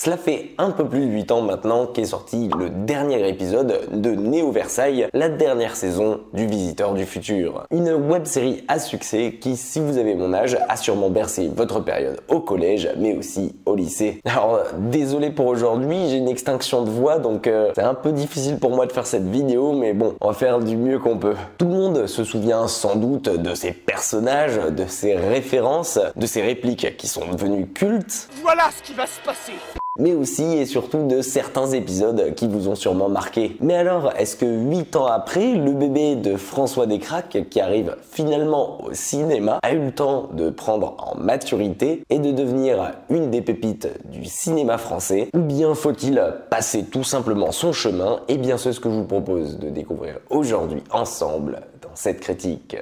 Cela fait un peu plus de 8 ans maintenant qu'est sorti le dernier épisode de Néo Versailles, la dernière saison du Visiteur du Futur. Une web-série à succès qui, si vous avez mon âge, a sûrement bercé votre période au collège, mais aussi au lycée. Alors, désolé pour aujourd'hui, j'ai une extinction de voix, donc c'est un peu difficile pour moi de faire cette vidéo, mais bon, on va faire du mieux qu'on peut. Tout le monde se souvient sans doute de ces personnages, de ces références, de ces répliques qui sont devenues cultes. Voilà ce qui va se passer! Mais aussi et surtout de certains épisodes qui vous ont sûrement marqué. Mais alors, est-ce que 8 ans après, le bébé de François Descraques, qui arrive finalement au cinéma, a eu le temps de prendre en maturité et de devenir une des pépites du cinéma français? Ou bien faut-il passer tout simplement son chemin? Et bien c'est ce que je vous propose de découvrir aujourd'hui ensemble dans cette critique.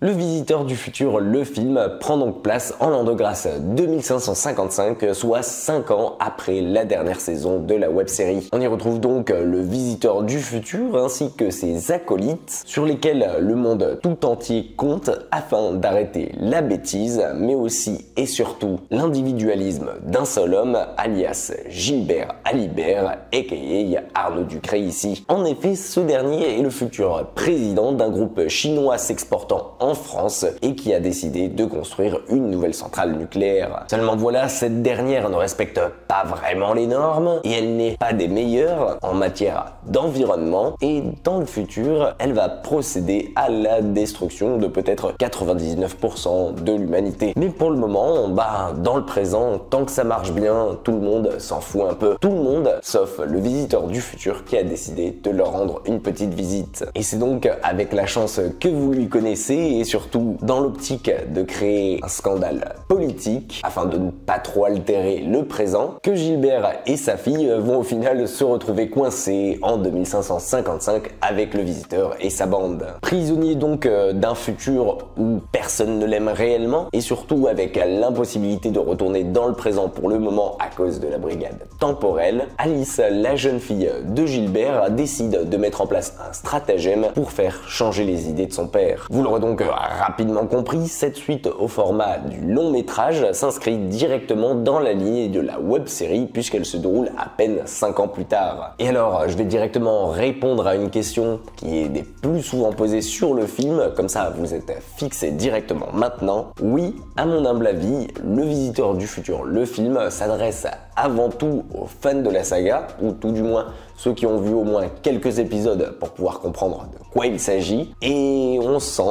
Le Visiteur du Futur, le film, prend donc place en l'an de grâce 2555, soit 5 ans après la dernière saison de la web-série. On y retrouve donc le Visiteur du Futur ainsi que ses acolytes, sur lesquels le monde tout entier compte afin d'arrêter la bêtise, mais aussi et surtout l'individualisme d'un seul homme, alias Gilbert Alibert, aka Arnaud Ducré ici. En effet, ce dernier est le futur président d'un groupe chinois s'exportant en France et qui a décidé de construire une nouvelle centrale nucléaire. Seulement voilà, cette dernière ne respecte pas vraiment les normes et elle n'est pas des meilleures en matière d'environnement, et dans le futur, elle va procéder à la destruction de peut-être 99% de l'humanité. Mais pour le moment, dans le présent, tant que ça marche bien, tout le monde s'en fout un peu. Tout le monde, sauf le Visiteur du Futur qui a décidé de leur rendre une petite visite. Et c'est donc avec la chance que vous lui connaissez et surtout dans l'optique de créer un scandale politique afin de ne pas trop altérer le présent que Gilbert et sa fille vont au final se retrouver coincés en 2555 avec le Visiteur et sa bande. Prisonniers donc d'un futur où personne ne l'aime réellement et surtout avec l'impossibilité de retourner dans le présent pour le moment à cause de la brigade temporelle, Alice, la jeune fille de Gilbert, décide de mettre en place un stratagème pour faire changer les idées de son père. Vous l'aurez donc rapidement compris, cette suite au format du long métrage s'inscrit directement dans la lignée de la web-série puisqu'elle se déroule à peine 5 ans plus tard. Et alors, je vais directement répondre à une question qui est des plus souvent posées sur le film, comme ça vous êtes fixé directement maintenant. Oui, à mon humble avis, Le Visiteur du Futur, le film, s'adresse avant tout aux fans de la saga, ou tout du moins ceux qui ont vu au moins quelques épisodes pour pouvoir comprendre de quoi il s'agit, et on sent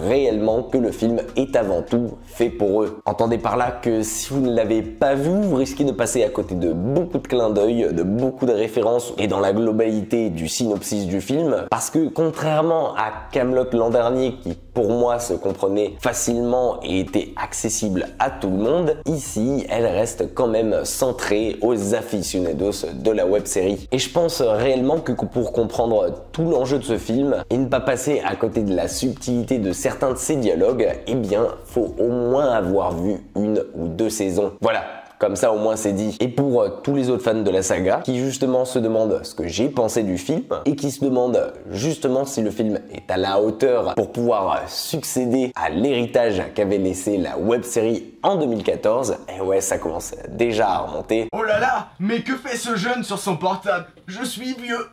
réellement que le film est avant tout fait pour eux. Entendez par là que si vous ne l'avez pas vu, vous risquez de passer à côté de beaucoup de clins d'œil, de beaucoup de références et dans la globalité du synopsis du film, parce que contrairement à Kaamelott l'an dernier qui pour moi se comprenait facilement et était accessible à tout le monde, ici elle reste quand même centrée aux aficionados de la web-série. Et je pense réellement que pour comprendre tout l'enjeu de ce film et ne pas passer à côté de la subtilité de certains de ses dialogues, eh bien faut au moins avoir vu 1 ou 2 saisons. Voilà. Comme ça au moins c'est dit. Et pour tous les autres fans de la saga qui justement se demandent ce que j'ai pensé du film et qui se demandent justement si le film est à la hauteur pour pouvoir succéder à l'héritage qu'avait laissé la web-série en 2014, et ouais, ça commence déjà à remonter. Oh là là, mais que fait ce jeune sur son portable? Je suis vieux!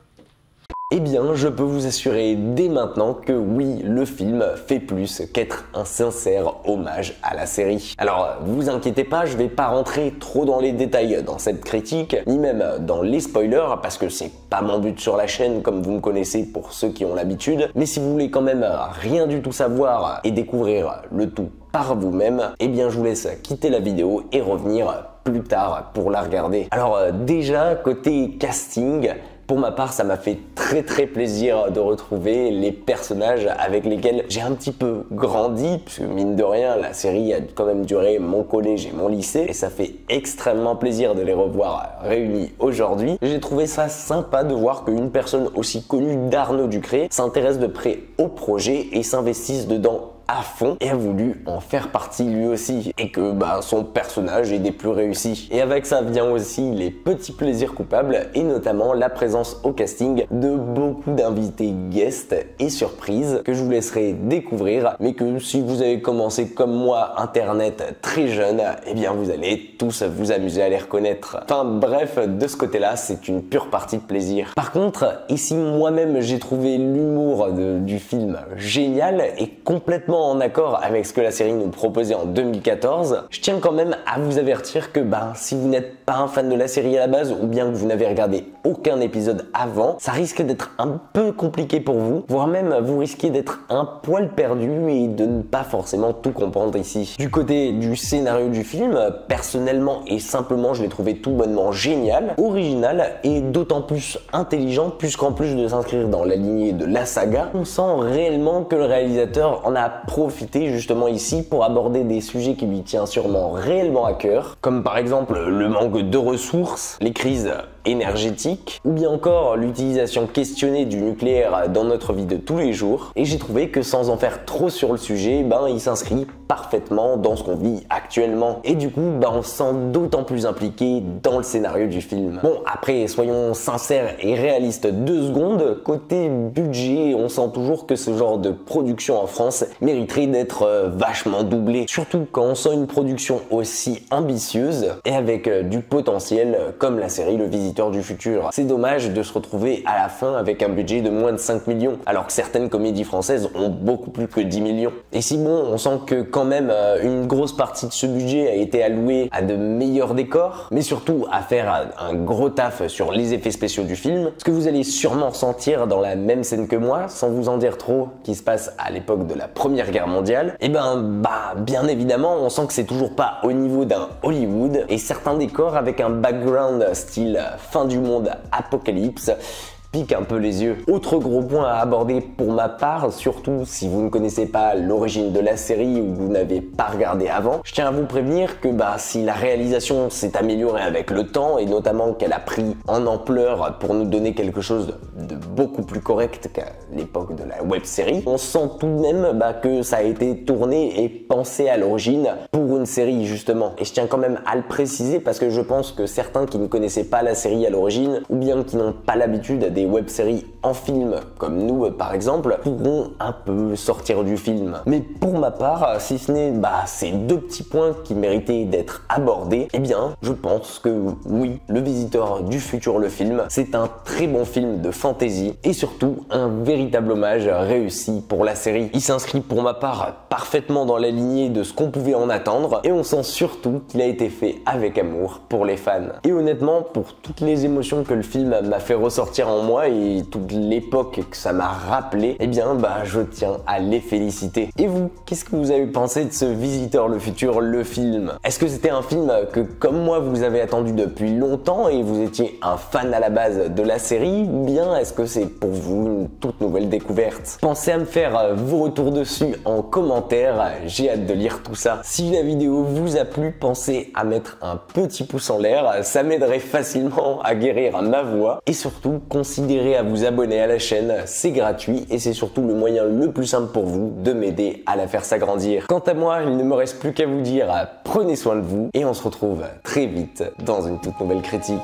Eh bien, je peux vous assurer dès maintenant que oui, le film fait plus qu'être un sincère hommage à la série. Alors, vous inquiétez pas, je vais pas rentrer trop dans les détails dans cette critique, ni même dans les spoilers, parce que c'est pas mon but sur la chaîne, comme vous me connaissez pour ceux qui ont l'habitude. Mais si vous voulez quand même rien du tout savoir et découvrir le tout par vous-même, eh bien je vous laisse quitter la vidéo et revenir plus tard pour la regarder. Alors déjà, côté casting, pour ma part, ça m'a fait très plaisir de retrouver les personnages avec lesquels j'ai un petit peu grandi, puisque mine de rien, la série a quand même duré mon collège et mon lycée, et ça fait extrêmement plaisir de les revoir réunis aujourd'hui. J'ai trouvé ça sympa de voir qu'une personne aussi connue d'Arnaud Ducré s'intéresse de près au projet et s'investisse dedans à fond et a voulu en faire partie lui aussi, et que son personnage est des plus réussis. Et avec ça vient aussi les petits plaisirs coupables, et notamment la présence au casting de beaucoup d'invités guests et surprises que je vous laisserai découvrir, mais que si vous avez commencé comme moi internet très jeune, eh bien vous allez tous vous amuser à les reconnaître. Enfin bref, de ce côté-là, c'est une pure partie de plaisir. Par contre, ici moi-même j'ai trouvé l'humour du film génial et complètement en accord avec ce que la série nous proposait en 2014, je tiens quand même à vous avertir que si vous n'êtes pas un fan de la série à la base, ou bien que vous n'avez regardé aucun épisode avant, ça risque d'être un peu compliqué pour vous, voire même vous risquez d'être un poil perdu et de ne pas forcément tout comprendre ici. Du côté du scénario du film, personnellement et simplement, je l'ai trouvé tout bonnement génial, original et d'autant plus intelligent puisqu'en plus de s'inscrire dans la lignée de la saga, on sent réellement que le réalisateur en a profité justement ici pour aborder des sujets qui lui tient sûrement réellement à cœur, comme par exemple le manque de ressources, les crises énergétique, ou bien encore l'utilisation questionnée du nucléaire dans notre vie de tous les jours. Et j'ai trouvé que sans en faire trop sur le sujet, il s'inscrit parfaitement dans ce qu'on vit actuellement. Et du coup, on se sent d'autant plus impliqué dans le scénario du film. Bon, après, soyons sincères et réalistes 2 secondes, côté budget, on sent toujours que ce genre de production en France mériterait d'être vachement doublé. Surtout quand on sent une production aussi ambitieuse et avec du potentiel comme la série Le Visiteur du futur. C'est dommage de se retrouver à la fin avec un budget de moins de 5 millions, alors que certaines comédies françaises ont beaucoup plus que 10 millions. Et si on sent que quand même une grosse partie de ce budget a été allouée à de meilleurs décors, mais surtout à faire un gros taf sur les effets spéciaux du film, ce que vous allez sûrement ressentir dans la même scène que moi, sans vous en dire trop, qui se passe à l'époque de la Première Guerre mondiale, et bien évidemment, on sent que c'est toujours pas au niveau d'un Hollywood, et certains décors avec un background style fin du monde apocalypse pique un peu les yeux. Autre gros point à aborder pour ma part, surtout si vous ne connaissez pas l'origine de la série ou que vous n'avez pas regardé avant, je tiens à vous prévenir que si la réalisation s'est améliorée avec le temps et notamment qu'elle a pris en ampleur pour nous donner quelque chose de beaucoup plus correct qu'à l'époque de la web série, on sent tout de même que ça a été tourné et pensé à l'origine pour une série justement. Et je tiens quand même à le préciser parce que je pense que certains qui ne connaissaient pas la série à l'origine ou bien qui n'ont pas l'habitude des web-séries en film, comme nous par exemple, pourront un peu sortir du film. Mais pour ma part, si ce n'est ces 2 petits points qui méritaient d'être abordés, eh bien, je pense que oui, Le Visiteur du futur, le film, c'est un très bon film de fantasy et surtout un véritable hommage réussi pour la série. Il s'inscrit pour ma part parfaitement dans la lignée de ce qu'on pouvait en attendre et on sent surtout qu'il a été fait avec amour pour les fans. Et honnêtement, pour toutes les émotions que le film m'a fait ressortir en moi et toute l'époque que ça m'a rappelé, eh bien je tiens à les féliciter. Et vous, qu'est-ce que vous avez pensé de ce Visiteur le futur, le film? Est-ce que c'était un film que comme moi vous avez attendu depuis longtemps et vous étiez un fan à la base de la série, ou bien est-ce que c'est pour vous une toute nouvelle découverte? Pensez à me faire vos retours dessus en commentaire, j'ai hâte de lire tout ça. Si la vidéo vous a plu, pensez à mettre un petit pouce en l'air, ça m'aiderait facilement à guérir ma voix et surtout considérez à vous abonner à la chaîne, c'est gratuit et c'est surtout le moyen le plus simple pour vous de m'aider à la faire s'agrandir. Quant à moi, il ne me reste plus qu'à vous dire prenez soin de vous et on se retrouve très vite dans une toute nouvelle critique.